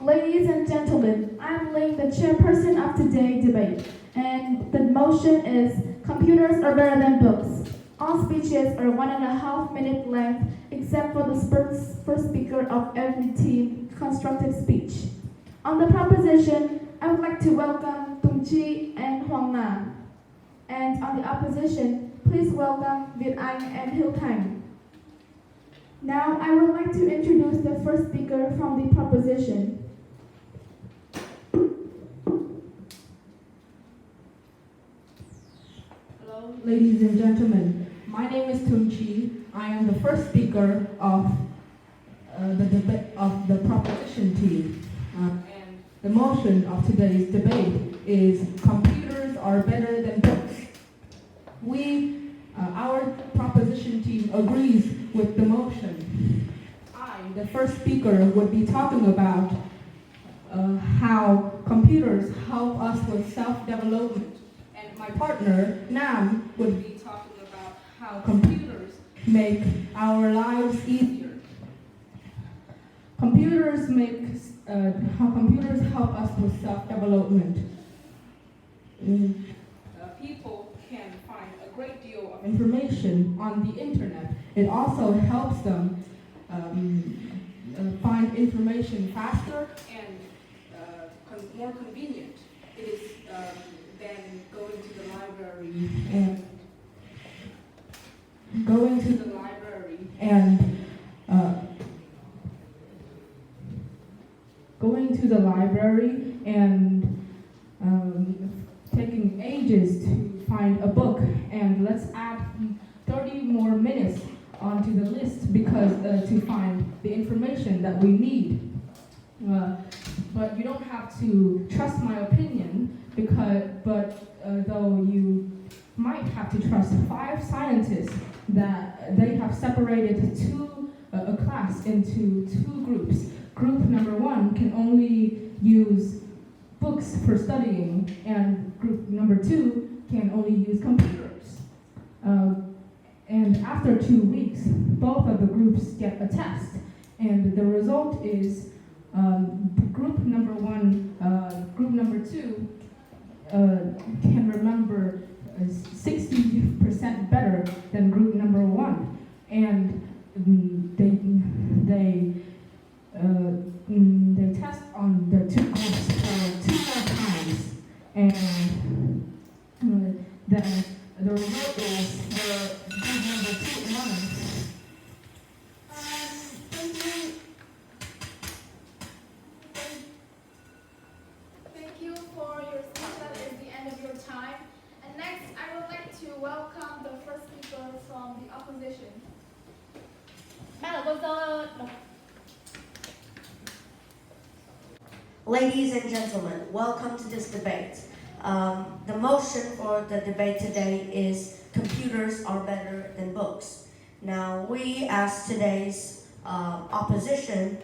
Ladies and gentlemen, I'm Ling, the chairperson of today's debate, and the motion is computers are better than books. All speeches are 1.5 minute length, except for the first speaker of every team constructed speech. On the proposition, I would like to welcome Tung and Hoang. And on the opposition, please welcome Viet and Thanh. Now, I would like to introduce the first speaker from the proposition. Hello, ladies and gentlemen. My name is Tung. I am the first speaker of the proposition team. And the motion of today's debate is computers are better than books. Our proposition team agrees with the motion. I, the first speaker, would be talking about how computers help us with self-development. And my partner, Nam, would be talking about how computers make our lives easier. How computers help us with self-development. People can find a great deal of information on the internet. It also helps them find information faster and more convenient. It is than going to the library and taking ages to find a book. And let's add 30 more minutes onto the list because to find the information that we need. But you don't have to trust my opinion though you might have to trust 5 scientists that they have separated a class into 2 groups. Group number 1 can only use books for studying, and group number 2 can only use computers. And after 2 weeks, both of the groups get a test, and the result is group number 2 can remember 60% better than group number 1, and they test on the 2 groups 2 more times, and then the result is group number 2 won. Thank you for your speech. That is the end of your time. And next, I would like to welcome the first speaker from the opposition. Ladies and gentlemen, welcome to this debate. The motion for the debate today is computers are better than books. Now, we as today's opposition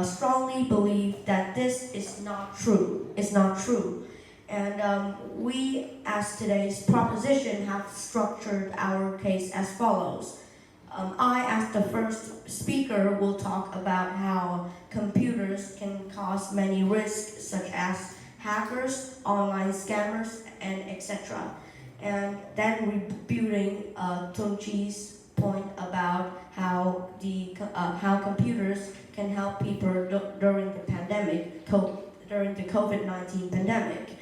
strongly believe that this is not true. It's not true. And we as today's proposition have structured our case as follows. I, as the first speaker, will talk about how computers can cause many risks, such as hackers, online scammers, and etc. And then rebuting Tung Chi's point about how computers can help people during the pandemic, during the COVID-19 pandemic.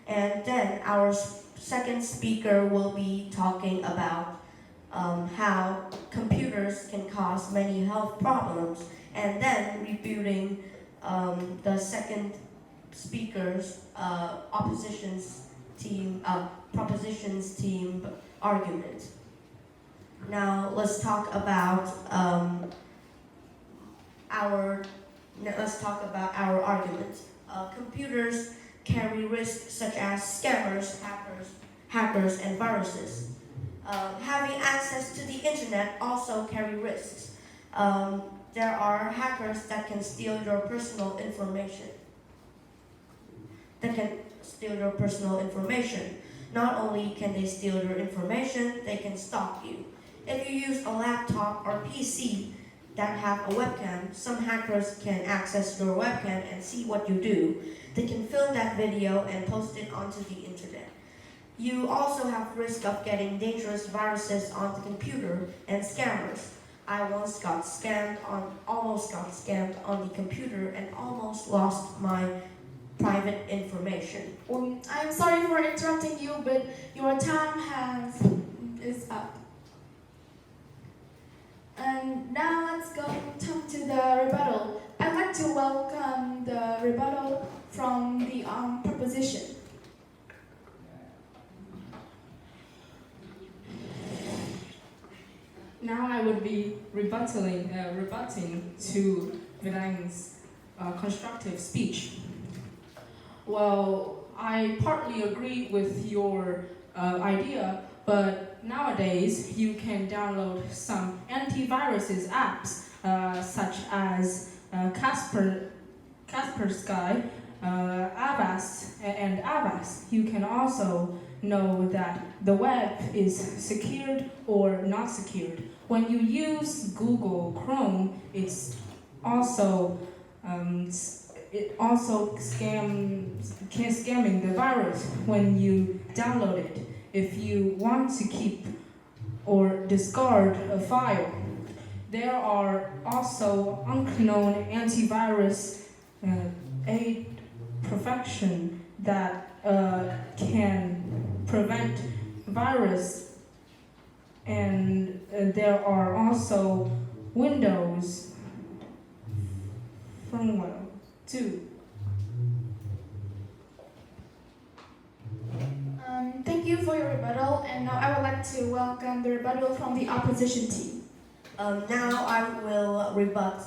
And then our second speaker will be talking about how computers can cause many health problems, and then rebuting the second speaker's propositions team argument. Now let's talk about our argument. Computers carry risks such as scammers, hackers, and viruses. Having access to the internet also carry risks. There are hackers that can steal your personal information. Not only can they steal your information, they can stalk you. If you use a laptop or PC, that have a webcam, some hackers can access your webcam and see what you do. They can film that video and post it onto the internet. You also have risk of getting dangerous viruses on the computer and scammers. I once almost got scammed on the computer and almost lost my private information. I'm sorry for interrupting you, but your time is up. And now let's come to the rebuttal. I'd like to welcome the rebuttal from the proposition. Now I would be rebutting to Vedang's constructive speech. Well, I partly agree with your idea, but nowadays you can download some antiviruses apps such as Kaspersky, Avast, and Avast. You can also know that the web is secured or not secured. When you use Google Chrome, it's also scamming the virus when you download it. If you want to keep or discard a file, there are also unknown antivirus aid perfection that can prevent virus, and there are also Windows firmware too. Thank you for your rebuttal, and now I would like to welcome the rebuttal from the opposition team. Now I will rebut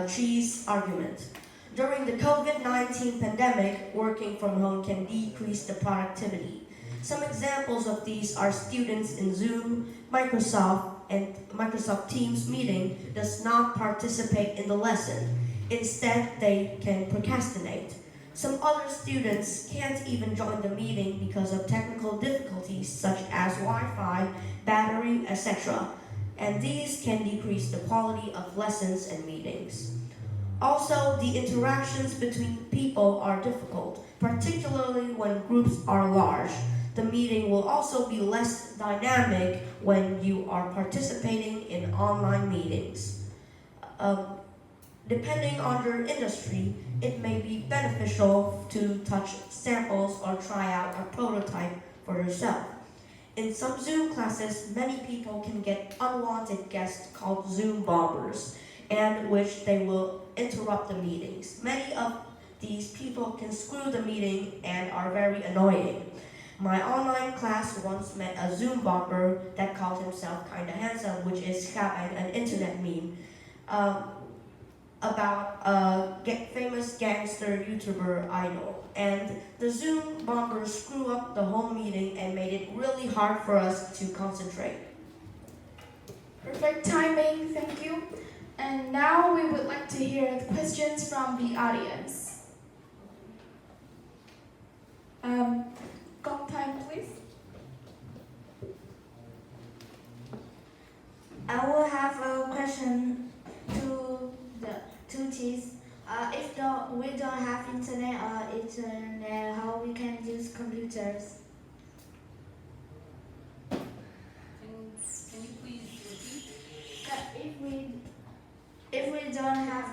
Chi's argument. During the COVID-19 pandemic, working from home can decrease the productivity. Some examples of these are students in Zoom, Microsoft Teams meeting does not participate in the lesson. Instead, they can procrastinate. Some other students can't even join the meeting because of technical difficulties such as Wi-Fi, battery, etc. And these can decrease the quality of lessons and meetings. Also, the interactions between people are difficult, particularly when groups are large. The meeting will also be less dynamic when you are participating in online meetings. Depending on your industry, it may be beneficial to touch samples or try out a prototype for yourself. In some Zoom classes, many people can get unwanted guests called Zoom bombers, and which they will interrupt the meetings. Many of these people can screw the meeting and are very annoying. My online class once met a Zoom bomber that called himself kinda handsome, which is an internet meme, about a famous gangster YouTuber idol. And the Zoom bomber screwed up the whole meeting and made it really hard for us to concentrate. Perfect timing, thank you. And now we would like to hear the questions from the audience. Thanh, please. I will have a question to the two teams. If we don't have internet, how we can use computers? Can you please repeat? If we don't have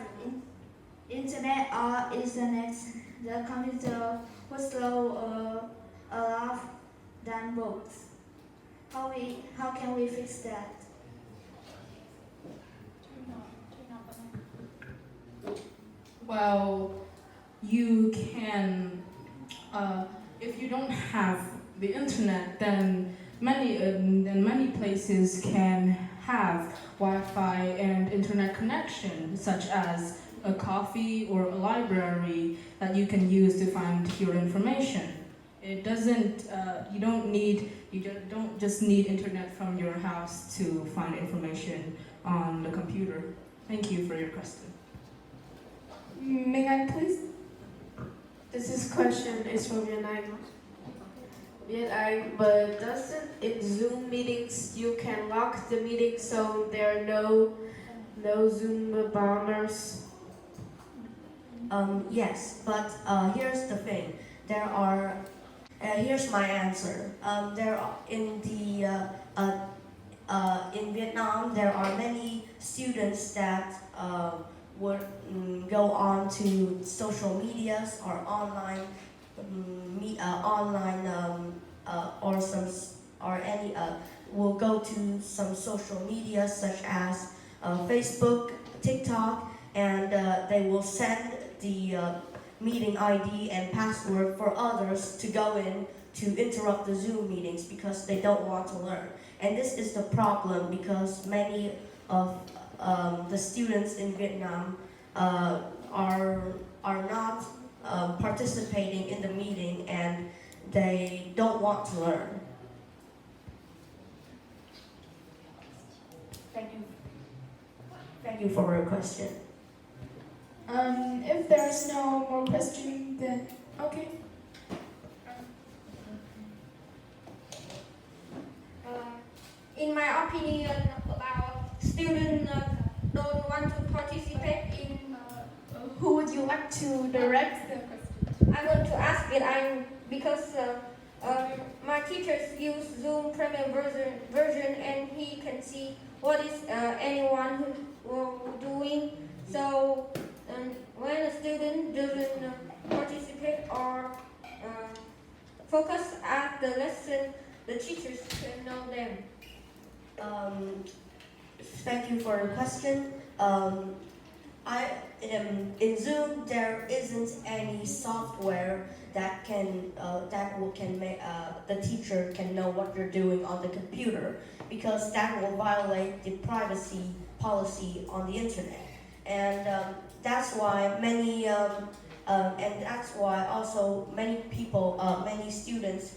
internet or Ethernet, the computer will slow a lot than books. How can we fix that? Well, you can, if you don't have the internet, then many places can have Wi-Fi and internet connection, such as a coffee or a library that you can use to find your information. It doesn't, you don't just need internet from your house to find information on the computer. Thank you for your question. Minh Anh, please. This question is from Viet. But doesn't in Zoom meetings you can lock the meeting so there are no no Zoom bombers? Yes, but here's the thing. There are. Here's my answer. There are in Vietnam, there are many students that would go on to social medias or online, or will go to some social media such as Facebook, TikTok, and they will send the meeting ID and password for others to go in to interrupt the Zoom meetings because they don't want to learn. And this is the problem because many of the students in Vietnam are not participating in the meeting and they don't want to learn. Thank you. Thank you for your question. If there's no more question, then okay. In my opinion, about students don't want to participate in. Who would you like to direct the question? I want to ask it because my teachers use Zoom Premium version and he can see what is anyone who doing. So when a student doesn't participate or focus at the lesson, the teachers can know them. Thank you for your question. In Zoom there isn't any software that can make the teacher can know what you're doing on the computer because that will violate the privacy policy on the internet, and that's why also many students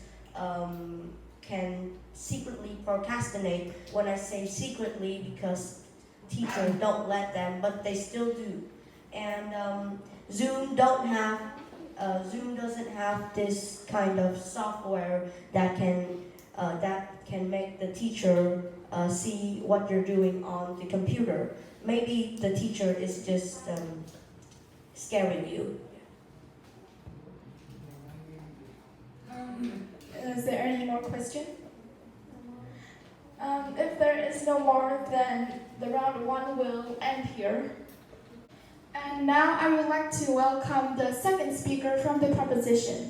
can secretly procrastinate. When I say secretly, because teachers don't let them, but they still do. And Zoom doesn't have this kind of software that can make the teacher see what you're doing on the computer. Maybe the teacher is just scaring you. Is there any more question? If there is no more, then the round one will end here. And now I would like to welcome the second speaker from the proposition.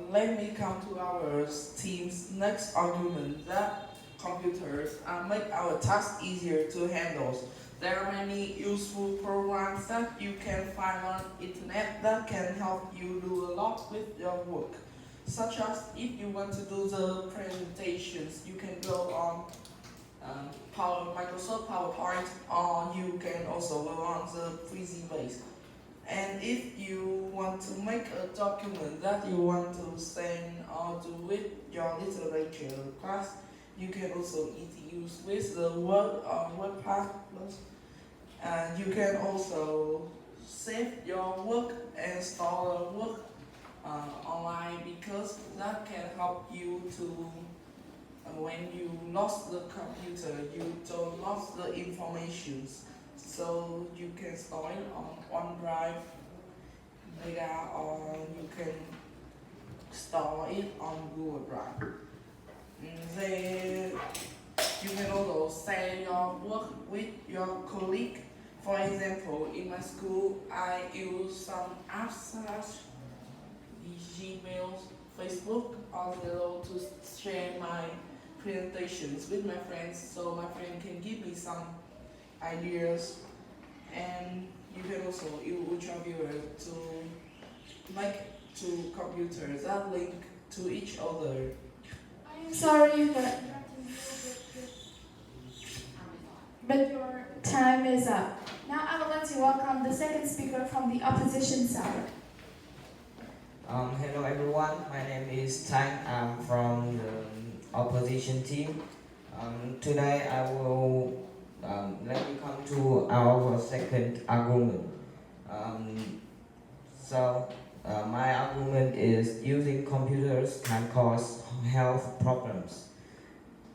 Let me come to our team's next argument that computers make our tasks easier to handle. There are many useful programs that you can find on internet that can help you do a lot with your work. Such as if you want to do the presentations, you can go on Microsoft PowerPoint, or you can also go on the Base. And if you want to make a document that you want to send or do with your literature class, you can also use with the Word or Wordpad Plus. And you can also save your work and store the work online because that can help you to when you lost the computer, you don't lost the information, so you can store it on OneDrive data, or you can store it on Google Drive. You can also share your work with your colleague. For example, in my school, I use some apps such as Gmail, Facebook, or Zero to share my presentations with my friends, so my friend can give me some ideas. And you can also use ultraviolet to make two computers that link to each other. I'm sorry, but your time is up. Now I would like to welcome the second speaker from the opposition side. Hello everyone, my name is Thanh. I'm from the opposition team. Today I will let me come to our second argument. My argument is using computers can cause health problems.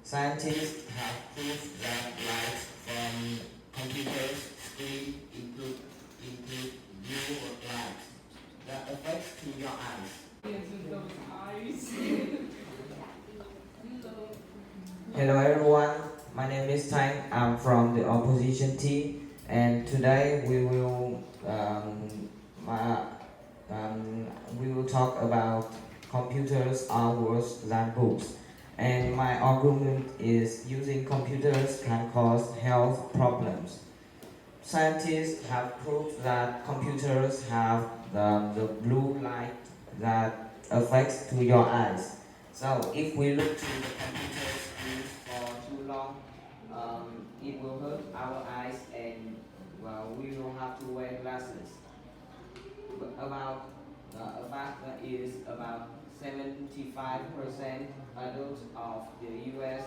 Scientists have proved that light from computers, screen, include blue light that affects to your eyes. Hello everyone, my name is Thanh. I'm from the opposition team, and today we will talk about computers are worse than books. And my argument is using computers can cause health problems. Scientists have proved that computers have the blue light that affects to your eyes. So if we look to the computer screen for too long, it will hurt our eyes, and we will have to wear glasses. About a fact that is about 75% adults of the US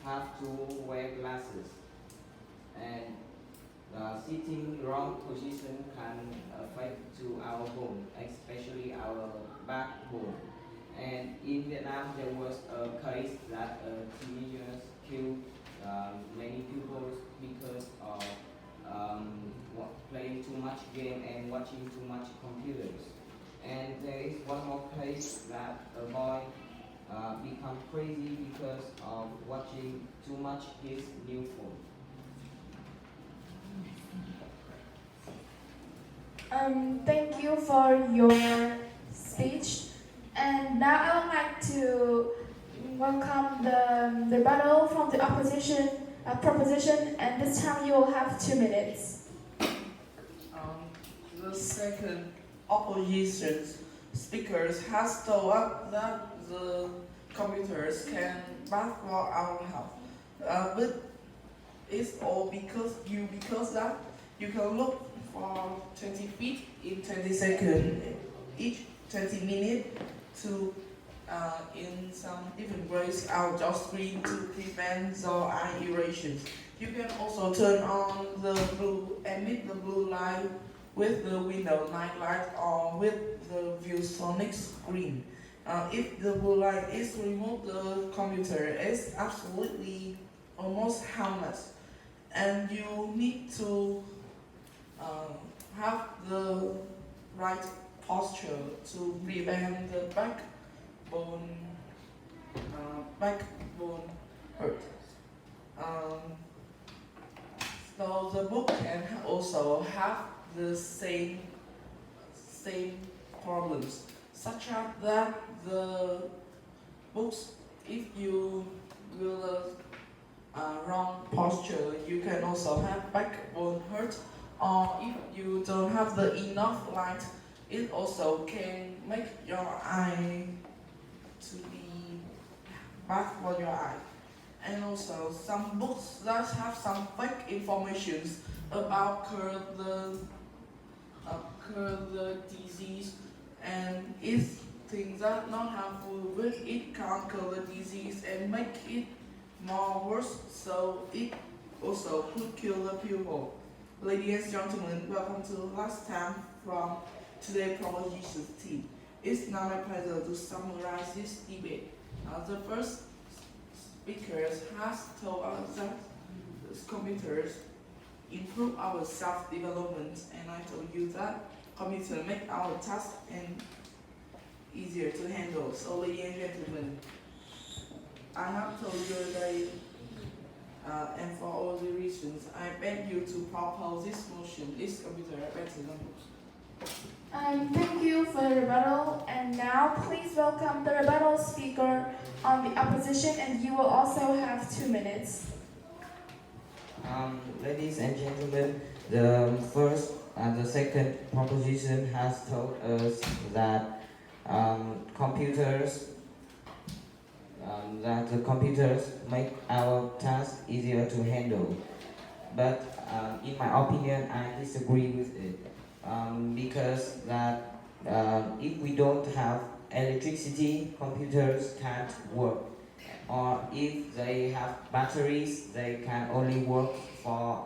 have to wear glasses, and sitting wrong position can affect to our bone, especially our backbone. And in Vietnam, there was a case that teenagers killed many people because of playing too much game and watching too much computers. And there is one more case that a boy become crazy because of watching too much his new phone. Thank you for your speech. And now I would like to welcome the rebuttal from the opposition proposition, and this time you will have 2 minutes. The second opposition speakers has told us that the computers can bad for our health, but it's all because that you can look for 20 feet in 20 seconds each 20 minutes to in some different ways out your screen to prevent the eye irritations. You can also turn on the emit the blue light with the window night light or with the ViewSonic screen. If the blue light is removed, the computer is absolutely almost harmless, and you need to have the right posture to prevent the backbone hurt. So the book can also have the same problems, such as that the books, if you will wrong posture, you can also have backbone hurt, or if you don't have the enough light, it also can make your eye to be bad for your eye. And also some books that have some fake informations about cure the disease, and if things are not harmful, but it can cure the disease and make it more worse, so it also could kill the people. Ladies and gentlemen, welcome to the last time from today's proposition team. It's now my pleasure to summarize this debate. The first speaker has told us that computers improve our self-development, and I told you that computers make our task and easier to handle. So, ladies and gentlemen, I have told you today, and for all the reasons, I beg you to propose this motion. Is computer better than books? Thank you for the rebuttal, and now please welcome the rebuttal speaker on the opposition, and you will also have 2 minutes. Ladies and gentlemen, the first and the second proposition has told us that the computers make our task easier to handle. But in my opinion, I disagree with it, because that if we don't have electricity, computers can't work. Or if they have batteries, they can only work for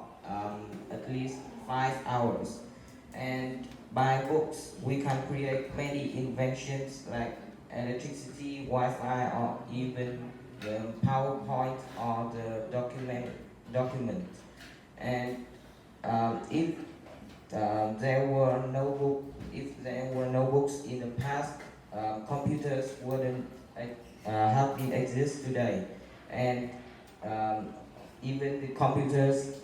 at least 5 hours. And by books, we can create many inventions like electricity, Wi-Fi, or even the PowerPoint or the document. And if there were no books in the past, computers wouldn't have been exist today, and even the computers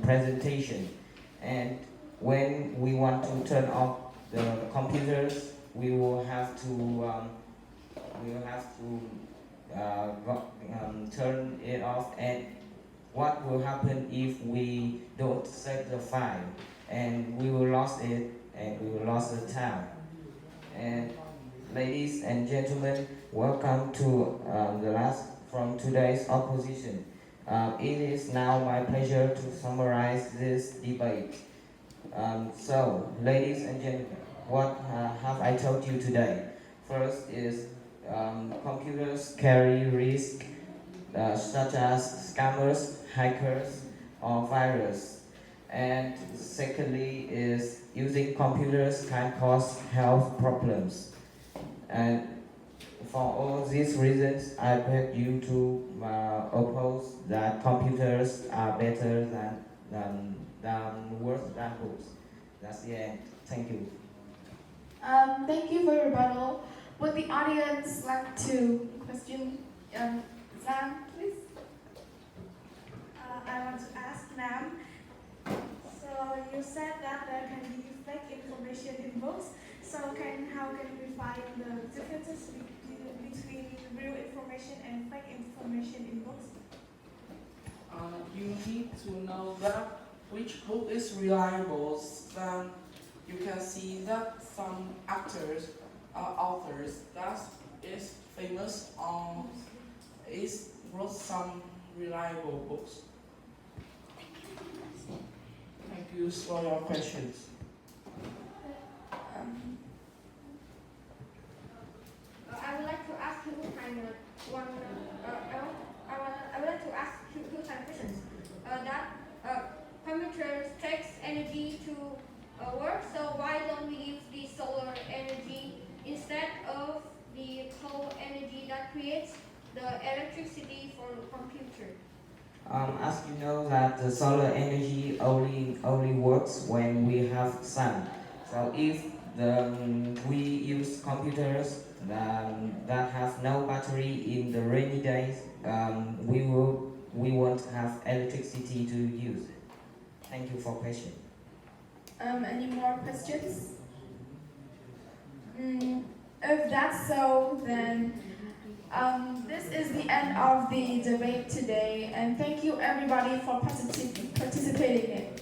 presentation. And when we want to turn off the computers, we will have to turn it off. And what will happen if we don't save the file? And we will lose it, and we will lose the time. And ladies and gentlemen, welcome to the last from today's opposition. It is now my pleasure to summarize this debate. So, ladies and gentlemen, what have I told you today? First is computers carry risks such as scammers, hackers, or virus. And secondly is using computers can cause health problems. And for all these reasons, I beg you to oppose that computers are better than worse than books. That's the end. Thank you. Thank you for your rebuttal. Would the audience like to question Zan, please? I want to ask Nam. So you said that there can be fake information in books. So how can we find the differences between real information and fake information in books? You need to know that which book is reliable. Then you can see that some actors or authors that is famous or is wrote some reliable books. Thank you for your questions. I would like to ask you one. I would like to ask you questions. Computers takes energy to work, so why don't we use the solar energy instead of the coal energy that creates the electricity for the computer? As you know that the solar energy only works when we have sun. So if we use computers that have no battery in the rainy days, we won't have electricity to use it. Thank you for question. Any more questions? If that's so, then this is the end of the debate today, and thank you everybody for participating in it.